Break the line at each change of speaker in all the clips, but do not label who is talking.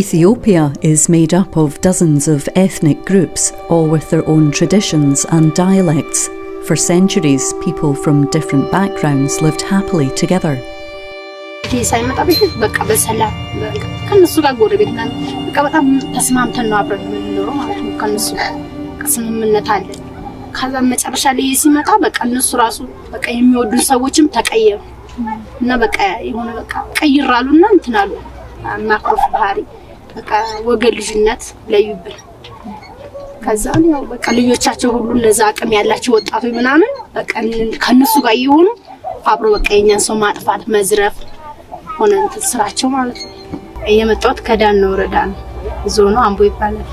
Ethiopia is made up of dozens of ethnic groups, all with their own traditions and dialects. For centuries, people from different backgrounds lived happily together.
ወገልጅነት ለዩብል ከዛን ያው በቃ ልጆቻቸው ሁሉ ለዛ አቅም ያላቸው ወጣቶች ምናምን በቃ ከነሱ ጋር ይሆኑ አብሮ በቃ የኛን ሰው ማጥፋት መዝረፍ ሆነ ስራቸው ማለት ነው። የመጣው ከዳን ነው ወረዳ ነው ዞኑ አምቦ ይባላል።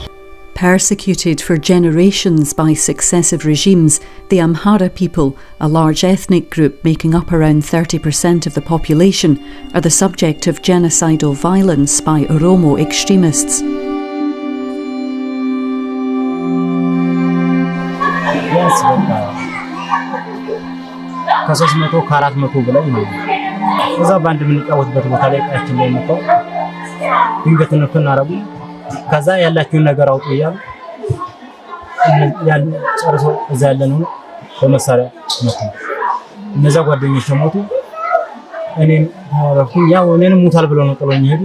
Persecuted for generations by successive regimes, the Amhara people, a large ethnic group making up around 30% of the population, are the subject of genocidal violence by Oromo extremists.
Yes, ከ300 ከ400 በላይ ነው። እዛ ባንድ ምንጫወትበት ቦታ ላይ ቃችን ላይ መጣው ድንገት ነው ተናረቡ ከዛ ያላችሁን ነገር አውጡ ይያል ያን ጨርሶ እዛ ያለነው በመሳሪያ ነው እነዛ ጓደኞች ሞቱ እኔን አረፉኝ ያው እኔን ሙታል ብለው ነው ጥሎኝ ሄዱ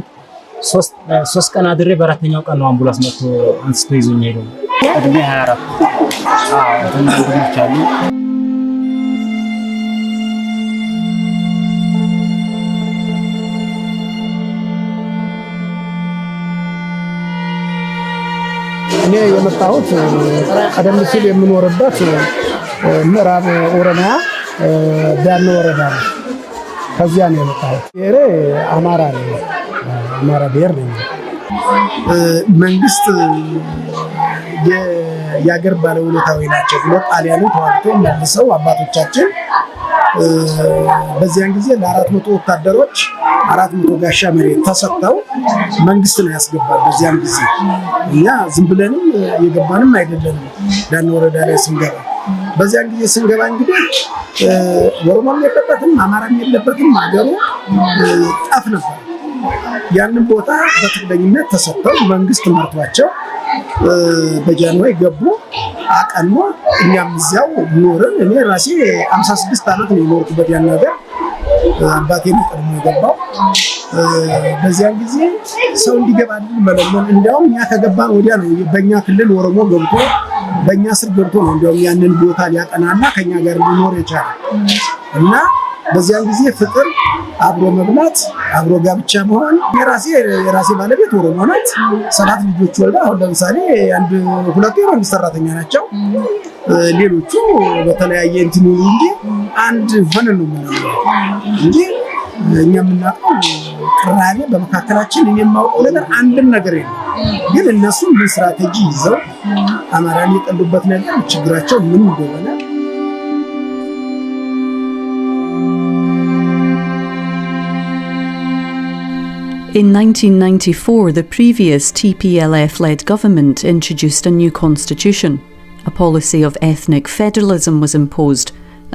3 ቀን አድሬ በአራተኛው ቀን ነው አምቡላንስ መጥቶ አንስቶ ይዞኝ ሄዱ እድሜ 24 ተናግሮች አሉ
እኔ የመጣሁት ቀደም ሲል የምኖርበት ምዕራብ ኦሮሚያ ዳን ወረዳ ነው። ከዚያ ነው የመጣሁት። አማራ ነው። አማራ ብሔር ነው። መንግስት የያገር ባለውለታዊ ናቸው ብሎ ጣሊያኑ ተዋግቶ መልሰው አባቶቻችን በዚያን ጊዜ ለ400 ወታደሮች 400 ጋሻ መሬት ተሰጥተው መንግስት ነው ያስገባል። በዚያን ጊዜ እኛ ዝም ብለንም የገባንም አይደለም ዳን ወረዳ ላይ ስንገባ በዚያን ጊዜ ስንገባ እንግዲህ ኦሮሞም የለበትም አማራም የለበትም አገሩ ጣፍ ነበር። ያንን ቦታ በትግለኝነት ተሰጥተው መንግስት መርቷቸው በጃንዋሪ ገቡ አቀኑ እኛም እዚያው ኖርን። እኔ ራሴ 56 አመት ነው የኖርኩበት ያን ነገር አባቴ ነው ቀድሞ የገባው። በዚያን ጊዜ ሰው እንዲገባልን መለመን እንዲያውም እኛ ከገባን ወዲያ ነው በእኛ ክልል ኦሮሞ ገብቶ በእኛ ስር ገብቶ ነው እንዲያውም ያንን ቦታ ሊያጠናና ከኛ ጋር ሊኖር የቻለ እና በዚያን ጊዜ ፍቅር አብሮ መብላት አብሮ ጋብቻ መሆን የራሴ ባለቤት ኦሮሞ ናት 7 ልጆች ወልዳ አሁን ለምሳሌ አንድ ሁለቱ የመንግስት ሰራተኛ ናቸው ሌሎቹ በተለያየ እንትን እንጂ አንድ ሆነ ነው እንጂ እኛ ምናቀው ቅራኔ በመካከላችን የማውቀው ነገር አንድም ነገር የለም። ግን እነሱ ምን ስትራቴጂ ይዘው አማራን የጠሉበት ነገር ችግራቸው ምን እንደሆነ
In 1994, the previous TPLF-led government introduced a new constitution. A policy of ethnic federalism was imposed,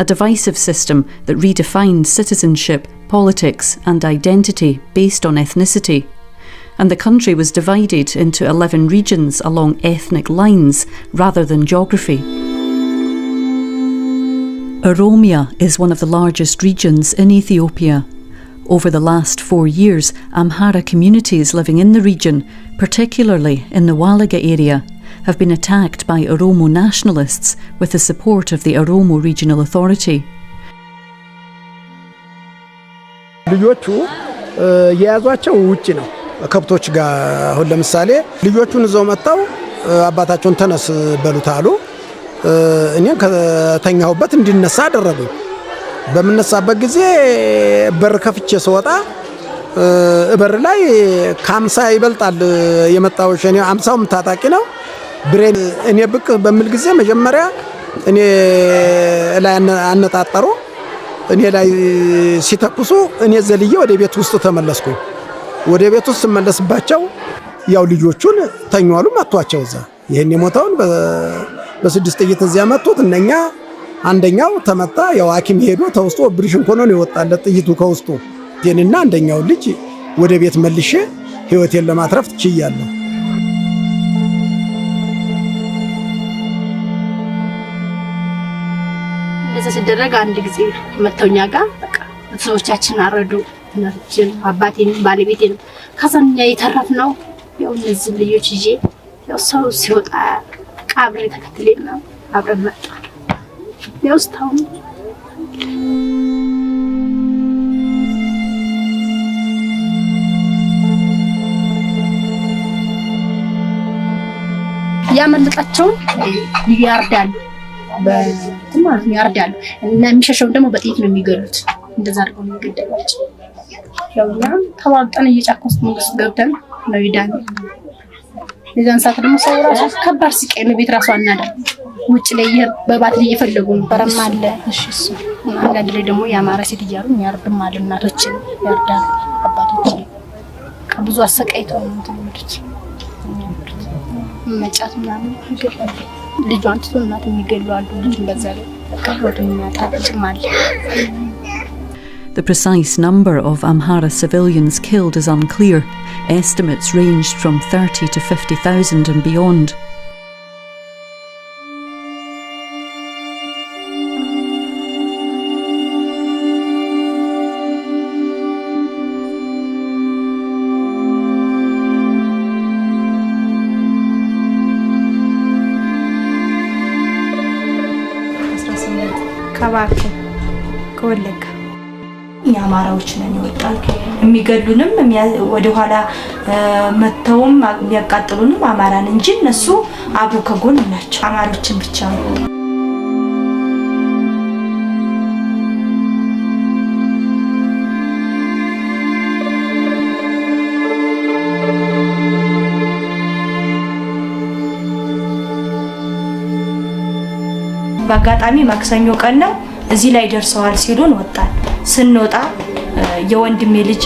a divisive system that redefined citizenship, politics and identity based on ethnicity. And the country was divided into 11 regions along ethnic lines rather than geography. Oromia is one of the largest regions in Ethiopia. Over the last 4 years, Amhara communities living in the region, particularly in the Walaga area, have been attacked by Oromo nationalists with the support of the Oromo Regional Authority.
ልጆቹ የያዟቸው ውጪ ነው ከብቶች ጋር አሁን ለምሳሌ ልጆቹን ዘው መጣው አባታቸውን ተነስ በሉታሉ እኔን ከተኛሁበት እንዲነሳ አደረጉኝ። በመነሳበት ጊዜ በር ከፍቼ ስወጣ በር ላይ ከ50 ይበልጣል የመጣው ሸኔ 50ም ታጣቂ ነው ብሬን እኔ ብቅ በሚል ጊዜ መጀመሪያ እኔ ላይ አነጣጣሩ እኔ ላይ ሲተኩሱ እኔ ዘልዬ ወደ ቤት ውስጥ ተመለስኩኝ። ወደ ቤት ውስጥ መለስባቸው ያው ልጆቹን ተኛሉ ማቷቸው እዛ ይሄን የሞታውን በ6 ጥይት እዚያ መቱት እነኛ አንደኛው ተመታ ያው ሐኪም ሄዶ ተውስቶ ኦፕሬሽን ኮኖ ነው የወጣለት ጥይቱ ከውስጡ የኔና አንደኛው ልጅ ወደ ቤት መልሼ ህይወቴን ለማትረፍ ችያለሁ።
እንደዛ ሲደረግ አንድ ጊዜ መተውኛ ጋር በቃ ሰዎቻችን አረዱ እናችን አባቴን ባለቤቴን ከዛኛ የተረፍነው ያው እነዚህ ልጆች ይዤ ያው ሰው ሲወጣ ቀብሬ ተከትለና አብረን መጣ ያው ስታው ያመለጣቸውን ያርዳሉ በትማር ያርዳሉ እና የሚሸሸው ደግሞ በጥይት ነው የሚገሉት እንደዛ አድርገው ነው የሚገደሏቸው ያው ተዋልጠን እየጫከስ መንግስት ገብተን ነው ይዳን ለዛን ሰዓት ደግሞ ሰው ራሱ ከባድ ሲቀይ ነው ቤት ራሱ አናዳ ውጭ ላይ በባትሪ እየፈለጉ ነው በረማለ እሺ እሱ አንዳንድ ላይ ደግሞ ያማረ ሴት እያሉ ያርድም አለ እናቶችን ያርዳሉ አባቶችን ከብዙ አሰቃይተው ነው ተወዱት መጫት ምናምን ይገባል ልጇን ትቶ እናት የሚገሉ አሉ ልጅ በዛ ላይ ከወጡ የሚያጣጭም አለ
The precise number of Amhara civilians killed is unclear. Estimates ranged from 30 to 50,000 and beyond.
ከባክ ከወለጋ ያማራዎች ነን ይወጣል የሚገሉንም ወደ ኋላ መተውም የሚያቃጥሉንም አማራን እንጂ እነሱ አብሮ ከጎን ናቸው አማሮችን ብቻ ነው በአጋጣሚ ማክሰኞ ቀን ነው እዚህ ላይ ደርሰዋል ሲሉን ወጣን ስንወጣ የወንድሜ ልጅ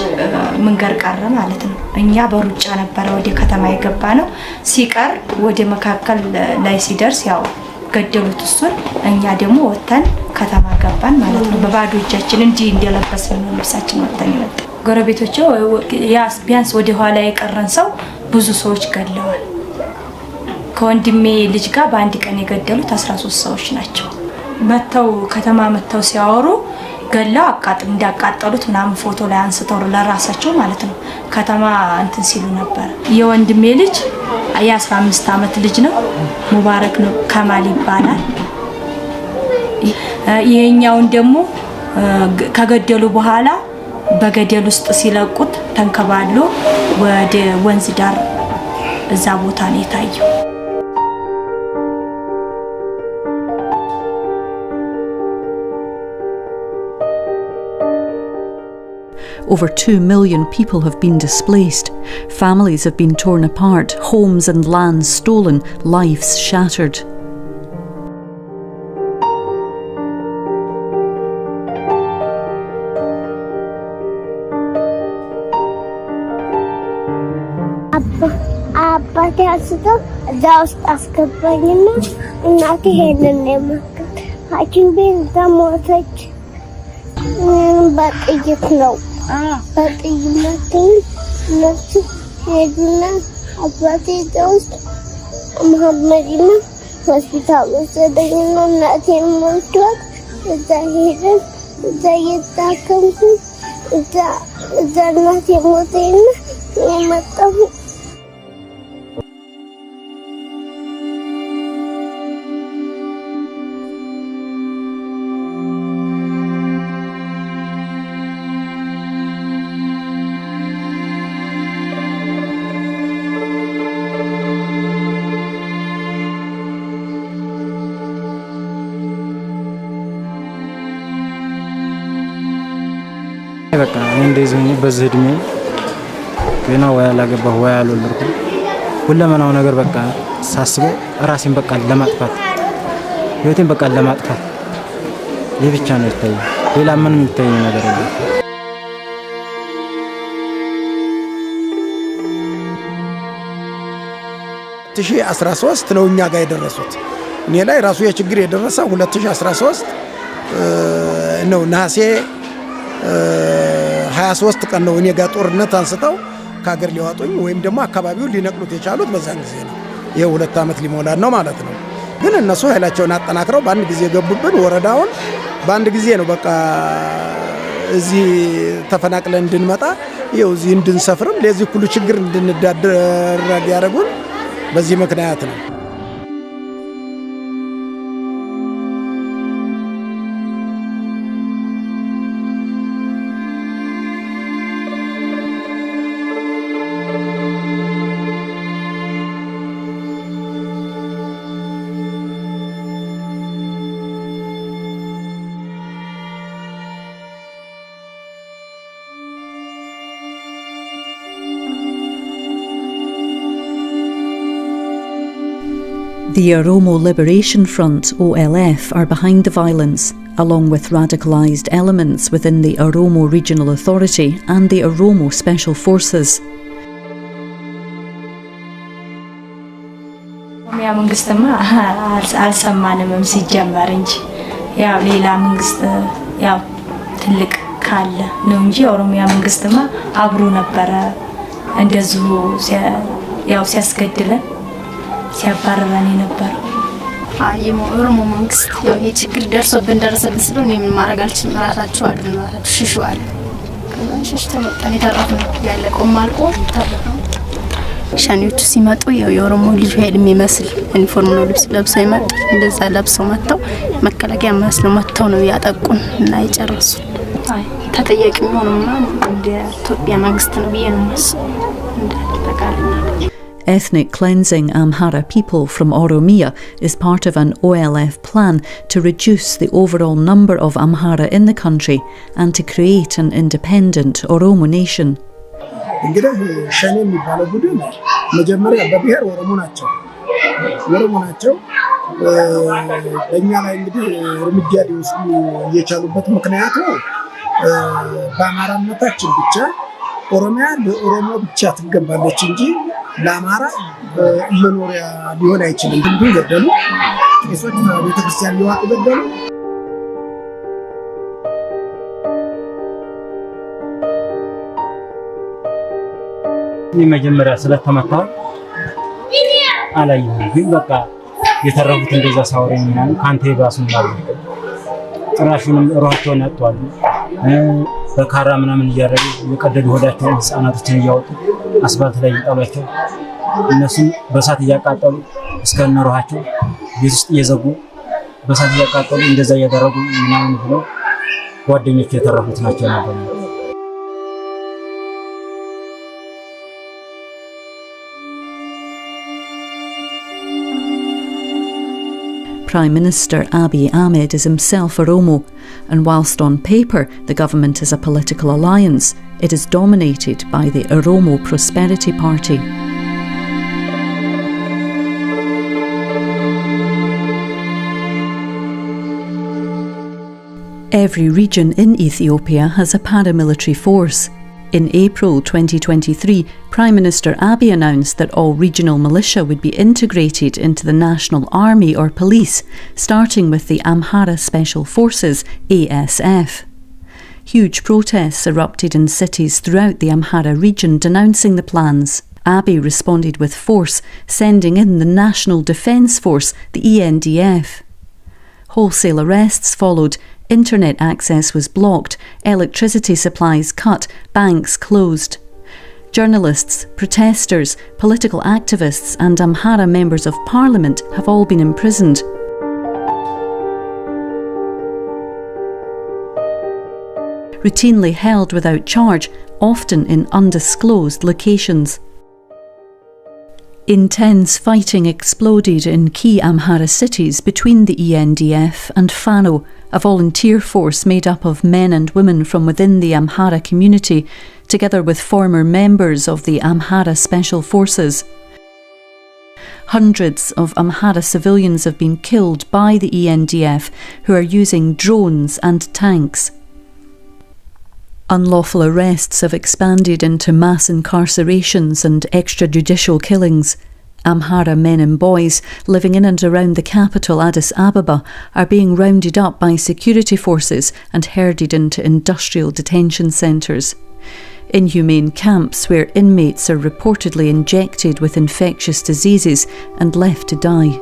መንገር ቀረ ማለት ነው እኛ በሩጫ ነበር ወደ ከተማ የገባ ነው ሲቀር ወደ መካከል ላይ ሲደርስ ያው ገደሉት እሱን እኛ ደግሞ ወጣን ከተማ ገባን ማለት ነው በባዶ እጃችን እንጂ እንደለበስን ነው ልብሳችን ወጣን ይወጣ ጎረቤቶቹ ቢያንስ ወደ ኋላ የቀረን ሰው ብዙ ሰዎች ገለዋል ከወንድሜ ልጅ ጋር በአንድ ቀን የገደሉት 13 ሰዎች ናቸው መተው ከተማ መተው ሲያወሩ ገላው እንዳቃጠሉት ምናምን ፎቶ ላይ አንስተው ለራሳቸው ማለት ነው ከተማ እንትን ሲሉ ነበር የወንድሜ ልጅ የ15 አመት ልጅ ነው ሙባረክ ነው ከማል ይባላል ይሄኛውን ደግሞ ከገደሉ በኋላ በገደል ውስጥ ሲለቁት ተንከባሎ ወደ ወንዝ ዳር እዛ ቦታ ነው የታየው
Over 2 million people have been displaced. Families have been torn apart, homes and lands stolen, lives shattered.
አባቴ አስቶ ዛውስ አስገባኝና እናቴ ሄደን ነበር ሐኪም ቤት ተሞተች በጥይት ነው በጥይት ነፍስ ሄድና አባቴ ዛውስ መሐመድና ሆስፒታል ወሰደኝና እናቴን ሞቷት እዛ ሄደን እዛ የታከምኩ እዛ እናቴ ሞተኝና የመጣሁ
በቃ እንደዚህ በዚህ እድሜ ገና ወይ አላገባሁ ወይ አልወለድኩ ሁለመናው ነገር በቃ ሳስበው ራሴን በቃ ለማጥፋት ህይወቴን በቃ ለማጥፋት የብቻ ነው ይታየኝ ሌላ ምንም ይታየኝ ነገር የለም
2013 ነው እኛ ጋር የደረሱት እኔ ላይ ራሱ የችግር የደረሰው 2013 ነው ነሐሴ 23 ቀን ነው እኔ ጋር ጦርነት አንስተው ከሀገር ሊያወጡኝ ወይም ደግሞ አካባቢውን ሊነቅሉት የቻሉት በዛን ጊዜ ነው። ይሄ 2 ዓመት ሊሞላን ነው ማለት ነው። ግን እነሱ ኃይላቸውን አጠናክረው በአንድ ጊዜ ገቡብን። ወረዳውን በአንድ ጊዜ ነው በቃ እዚህ ተፈናቅለን እንድንመጣ ይኸው እዚህ እንድንሰፍርም ለዚህ ሁሉ ችግር እንድንዳረግ ያደረጉን በዚህ ምክንያት ነው።
The Oromo Liberation Front, OLF, are behind the violence, along with radicalised elements within the Oromo Regional Authority and the Oromo Special Forces.
ኦሮሚያ መንግስትማ አልሰማንም ሲጀመር እንጂ ያው ሌላ መንግስት ያው ትልቅ ካለ ነው እንጂ ኦሮሚያ መንግስትማ አብሮ ነበረ እንደዚሁ ያው ሲያስገድለን ሲያባረረን ነበር።
ኦሮሞ መንግስት ያው የችግር ደረሰብን ስለሆነ ምን ማድረግ አልችልም። ራሳቸው አድነዋታችሁ ሽሽዋል። ከዛን ተመጣን የተረፈው ያለቀው ማልቆ ተረፈው ሻኒዎቹ ሲመጡ ያው የኦሮሞ ልጅ ሄድ የሚመስል ዩኒፎርም ነው ልብስ ለብሰው ይመጡ። እንደዛ ለብሰው መጥተው መከላከያ መስለው መጥተው ነው ያጠቁን እና ይጨርሱ። ተጠያቂ ሆኖማ እንደ ኢትዮጵያ መንግስት ነው በየነሱ እንደተቃለና
Ethnic cleansing Amhara people from Oromia is part of an OLF plan to reduce the overall number of Amhara in the country and to create an independent Oromo nation.
እንግዲህ ሸኔ የሚባለው ቡድን መጀመሪያ በብሔር ኦሮሞ ናቸው በእኛ ላይ እንግዲህ እርምጃ ሊወስዱ የቻሉበት ምክንያቱ በአማራነታችን ብቻ ኦሮሚያ ለኦሮሞ ብቻ ትገባለች እንጂ ለአማራ መኖሪያ ሊሆን አይችልም። ሁሉ ገደሉ። ቄሶች ቤተክርስቲያን ሊዋጡ ገደሉ።
መጀመሪያ ስለተመታ አላየሁም። ግን በቃ የተረፉት እንደዛ ሳወረኝ ምናምን ካንተ ይባሱ ማለት ጭራሹንም ሯቸውን ያጥቷል። በካራ ምናምን እያረዱ የቀደዱ ሆዳቸውን ህፃናቶችን እያወጡ አስፋልት ላይ ይጣሏቸው። እነሱም በሳት እያቃጠሉ እስከነሯቸው ቤት ውስጥ እየዘጉ በሳት እያቃጠሉ እንደዛ እያደረጉ ምናምን ብለው ጓደኞች የተረፉት ናቸው ነበር።
Prime Minister Abiy Ahmed is himself Oromo, and whilst on paper the government is a political alliance, it is dominated by the Oromo Prosperity Party. Every region in Ethiopia has a paramilitary force. In April 2023, Prime Minister Abiy announced that all regional militia would be integrated into the National Army or Police, starting with the Amhara Special Forces, ASF. Huge protests erupted in cities throughout the Amhara region denouncing the plans. Abiy responded with force, sending in the National Defence Force, the ENDF. Wholesale arrests followed. Internet access was blocked, electricity supplies cut, banks closed. Journalists, protesters, political activists and Amhara members of parliament have all been imprisoned. Routinely held without charge, often in undisclosed locations. Intense fighting exploded in key Amhara cities between the ENDF and Fano, a volunteer force made up of men and women from within the Amhara community, together with former members of the Amhara Special Forces. Hundreds of Amhara civilians have been killed by the ENDF, who are using drones and tanks. Unlawful arrests have expanded into mass incarcerations and extrajudicial killings. Amhara men and boys living in and around the capital Addis Ababa are being rounded up by security forces and herded into industrial detention centres. inhumane camps where inmates are reportedly injected with infectious diseases and left to die.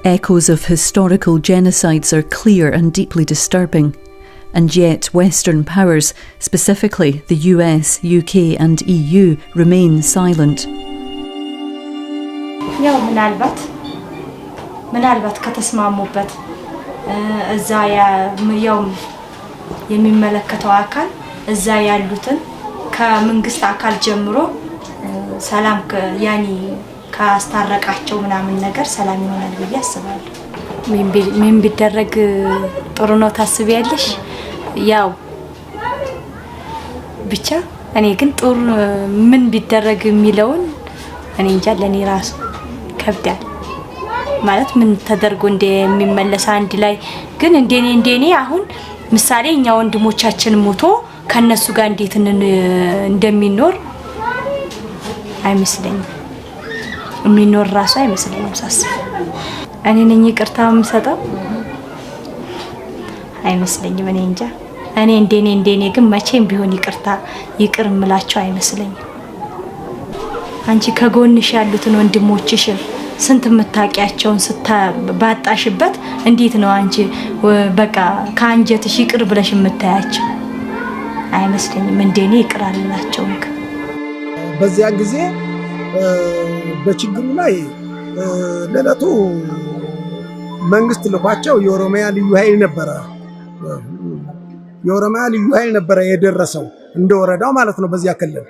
Echoes of historical genocides are clear and deeply disturbing, and yet Western powers, specifically the US, UK and EU, remain silent.
ያው ምናልባት ከተስማሙበት እዛ ያው የሚመለከተው አካል እዛ ያሉትን ከመንግስት አካል ጀምሮ ሰላም ያኒ ካስታረቃቸው ምናምን ነገር ሰላም ይሆናል ብዬ አስባለሁ። ምን ቢደረግ ጥሩ ነው ታስቢያለሽ? ያው ብቻ እኔ ግን ጥሩ ምን ቢደረግ የሚለውን እኔ እንጃ ለኔ ራሱ ከብዳል ማለት ምን ተደርጎ እንደሚመለስ አንድ ላይ ግን እንደኔ አሁን ምሳሌ እኛ ወንድሞቻችን ሞቶ ከነሱ ጋር እንዴት እንደሚኖር አይመስለኝም። የሚኖር ራሱ አይመስለኝም ሳስብ እኔ ነኝ ይቅርታ የምሰጠው አይመስለኝም። እኔ እንጃ እኔ እንደኔ ግን መቼም ቢሆን ይቅር እምላቸው አይመስለኝም። አንቺ ከጎንሽ ያሉትን ወንድሞችሽን ስንት መታቂያቸውን ባጣሽበት እንዴት ነው አንቺ በቃ ካንጀትሽ ይቅር ብለሽ የምታያቸው? አይመስለኝም። እንደኔ ይቅር አላቸው።
በዚያ ጊዜ በችግሩ ላይ ለለቱ መንግስት ልኳቸው የኦሮሚያ ልዩ ኃይል ነበረ የደረሰው እንደ ወረዳው ማለት ነው። በዚያ ክልል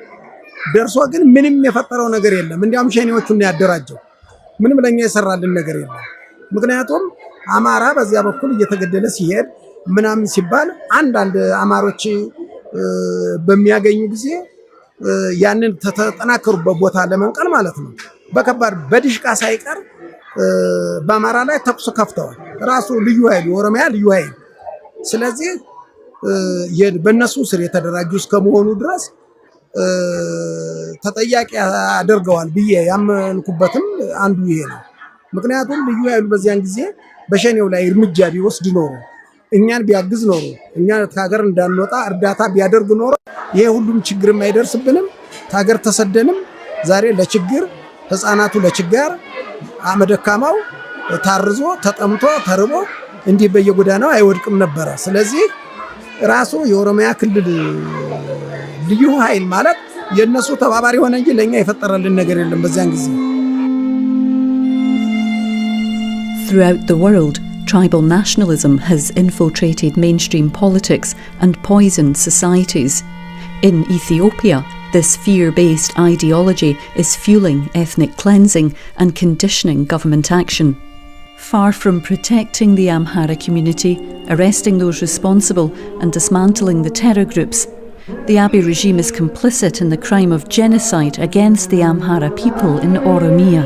ደርሶ ግን ምንም የፈጠረው ነገር የለም። እንዲያም ሸኔዎቹን ያደራጀው ምንም ለኛ የሰራልን ነገር የለም። ምክንያቱም አማራ በዚያ በኩል እየተገደለ ሲሄድ ምናምን ሲባል አንዳንድ አማሮች በሚያገኙ ጊዜ ያንን ተጠናከሩበት ቦታ ለመንቀል ማለት ነው በከባድ በድሽቃ ሳይቀር በአማራ ላይ ተኩስ ከፍተዋል። ራሱ ልዩ ኃይል የኦሮሚያ ልዩ ኃይል ስለዚህ በእነሱ ስር የተደራጁ እስከመሆኑ ድረስ ተጠያቂ አድርገዋል ብዬ ያመንኩበትም አንዱ ይሄ ነው። ምክንያቱም ልዩ ኃይሉ በዚያን ጊዜ በሸኔው ላይ እርምጃ ቢወስድ ኖሮ እኛን ቢያግዝ ኖሮ እኛ ከሀገር እንዳንወጣ እርዳታ ቢያደርግ ኖሮ ይሄ ሁሉም ችግርም አይደርስብንም። ከሀገር ተሰደንም ዛሬ ለችግር ህፃናቱ ለችግር አመደካማው ታርዞ ተጠምቶ ተርቦ እንዲህ በየጎዳናው አይወድቅም ነበር። ስለዚህ ራሱ የኦሮሚያ ክልል ልዩ ኃይል ማለት የነሱ ተባባሪ ሆነ እንጂ ለኛ የፈጠረልን ነገር የለም በዚያን ጊዜ።
Throughout the world, tribal nationalism has infiltrated mainstream politics and poisoned societies. In Ethiopia, this fear-based ideology is fueling ethnic cleansing and conditioning government action. Far from protecting the Amhara community, arresting those responsible and dismantling the terror groups, the Abiy regime is complicit in the crime of genocide against the Amhara people in Oromia.